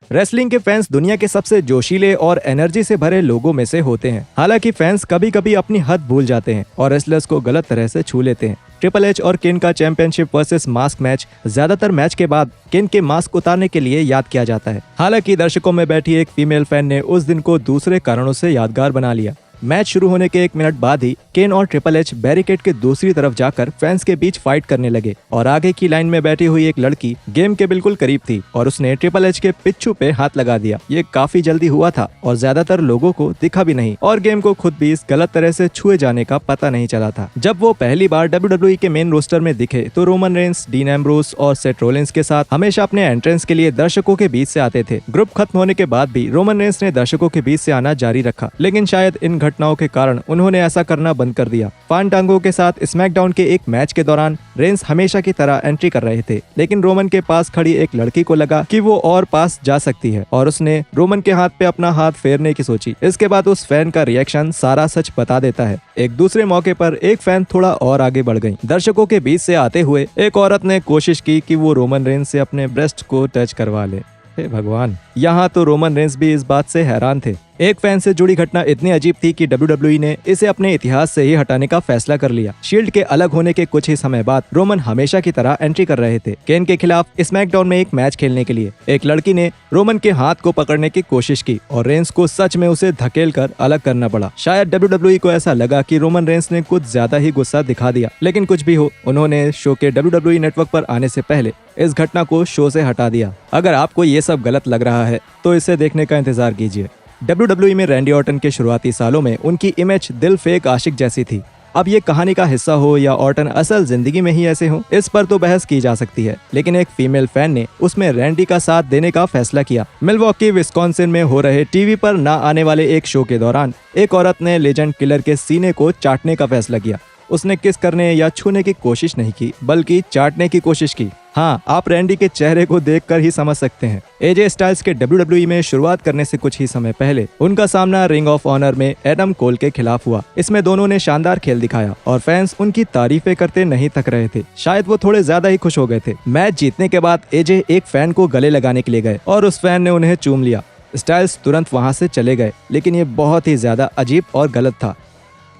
Wrestling के fans दुनिया के सबसे जोशीले और एनर्जी से भरे लोगों में से होते हैं। हालांकि फैंस कभी कभी अपनी हद भूल जाते हैं और रेसलर्स को गलत तरह से छू लेते हैं। ट्रिपल एच और केन का चैंपियनशिप वर्सेस मास्क मैच ज्यादातर मैच के बाद केन के मास्क उतारने के लिए याद किया जाता है। हालांकि दर्शकों में बैठी एक फीमेल फैन ने उस दिन को दूसरे कारणों से यादगार बना लिया। मैच शुरू होने के 1 मिनट बाद ही केन और ट्रिपल एच बैरिकेड के दूसरी तरफ जाकर फैंस के बीच फाइट करने लगे और आगे की लाइन में बैठी हुई एक लड़की गेम के बिल्कुल करीब थी और उसने ट्रिपल एच के पिच्छू पे हाथ लगा दिया। ये काफी जल्दी हुआ था और ज्यादातर लोगों को दिखा भी नहीं और गेम को खुद भी इस गलत तरह से छुए जाने का पता नहीं चला था। जब वो पहली बार WWE के मेन रोस्टर में दिखे तो रोमन रेंस, डीन एम्ब्रोस और सेथ रोलिंस के साथ हमेशा अपने एंट्रेंस के लिए दर्शकों के बीच से आते थे। ग्रुप खत्म होने के बाद भी रोमन रेंस ने दर्शकों के बीच से आना जारी रखा, लेकिन शायद इन घटनाओं के कारण उन्होंने ऐसा करना बंद कर दिया। फांटांगो के साथ स्मैकडाउन के एक मैच के दौरान रेंस हमेशा की तरह एंट्री कर रहे थे, लेकिन रोमन के पास खड़ी एक लड़की को लगा कि वो और पास जा सकती है और उसने रोमन के हाथ पे अपना हाथ फेरने की सोची। इसके बाद उस फैन का रिएक्शन सारा सच बता देता है। एक दूसरे मौके पर एक फैन थोड़ा और आगे बढ़ गई। दर्शकों के बीच से आते हुए एक औरत ने कोशिश की कि वो रोमन रेंस से अपने ब्रेस्ट को टच करवा ले। हे भगवान, यहाँ तो रोमन रेंस भी इस बात से हैरान थे। एक फैन से जुड़ी घटना इतनी अजीब थी कि WWE ने इसे अपने इतिहास से ही हटाने का फैसला कर लिया। शील्ड के अलग होने के कुछ ही समय बाद रोमन हमेशा की तरह एंट्री कर रहे थे केन के खिलाफ स्मैकडाउन में एक मैच खेलने के लिए। एक लड़की ने रोमन के हाथ को पकड़ने की कोशिश की और रेंस को सच में उसे धकेल कर अलग करना पड़ा। शायद WWE को ऐसा लगा कि रोमन रेंस ने कुछ ज्यादा ही गुस्सा दिखा दिया, लेकिन कुछ भी हो, उन्होंने शो के WWE नेटवर्क पर आने से पहले इस घटना को शो से हटा दिया। अगर आपको ये सब गलत लग रहा है तो इसे देखने का इंतजार कीजिए। WWE में रैंडी ऑर्टन के शुरुआती सालों में उनकी इमेज दिल फेक आशिक जैसी थी। अब ये कहानी का हिस्सा हो या ऑर्टन असल जिंदगी में ही ऐसे हो, इस पर तो बहस की जा सकती है, लेकिन एक फीमेल फैन ने उसमें रैंडी का साथ देने का फैसला किया। मिल्वॉकी विस्कॉन्सिन में हो रहे टीवी पर ना आने वाले एक शो के दौरान एक औरत ने लेजेंड किलर के सीने को चाटने का फैसला किया। उसने किस करने या छूने की कोशिश नहीं की, बल्कि चाटने की कोशिश की। हाँ, आप रैंडी के चेहरे को देखकर ही समझ सकते हैं। एजे स्टाइल्स के WWE में शुरुआत करने से कुछ ही समय पहले उनका सामना रिंग ऑफ ऑनर में एडम कोल के खिलाफ हुआ। इसमें दोनों ने शानदार खेल दिखाया और फैंस उनकी तारीफें करते नहीं थक रहे थे। शायद वो थोड़े ज्यादा ही खुश हो गए थे। मैच जीतने के बाद एजे एक फैन को गले लगाने के लिए गए और उस फैन ने उन्हें चूम लिया। स्टाइल्स तुरंत वहां से चले गए, लेकिन ये बहुत ही ज्यादा अजीब और गलत था।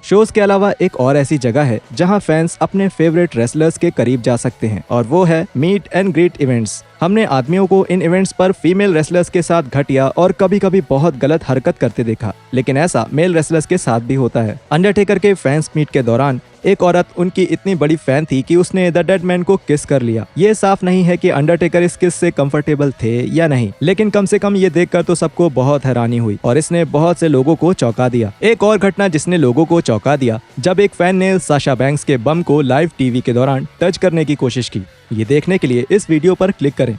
शोज के अलावा एक और ऐसी जगह है जहां फैंस अपने फेवरेट रेसलर्स के करीब जा सकते हैं और वो है मीट एंड ग्रीट इवेंट्स। हमने आदमियों को इन इवेंट्स पर फीमेल रेसलर्स के साथ घटिया और कभी कभी बहुत गलत हरकत करते देखा, लेकिन ऐसा मेल रेसलर्स के साथ भी होता है। अंडरटेकर के फैंस मीट के दौरान एक औरत उनकी इतनी बड़ी फैन थी कि उसने द डेड मैन को किस कर लिया। ये साफ नहीं है कि अंडरटेकर इस किस से कंफर्टेबल थे या नहीं, लेकिन कम से कम ये देखकर तो सबको बहुत हैरानी हुई और इसने बहुत से लोगों को चौंका दिया। एक और घटना जिसने लोगों को चौंका दिया, जब एक फैन ने साशा बैंक्स के बम को लाइव टीवी के दौरान टच करने की कोशिश की। ये देखने के लिए इस वीडियो पर क्लिक करें।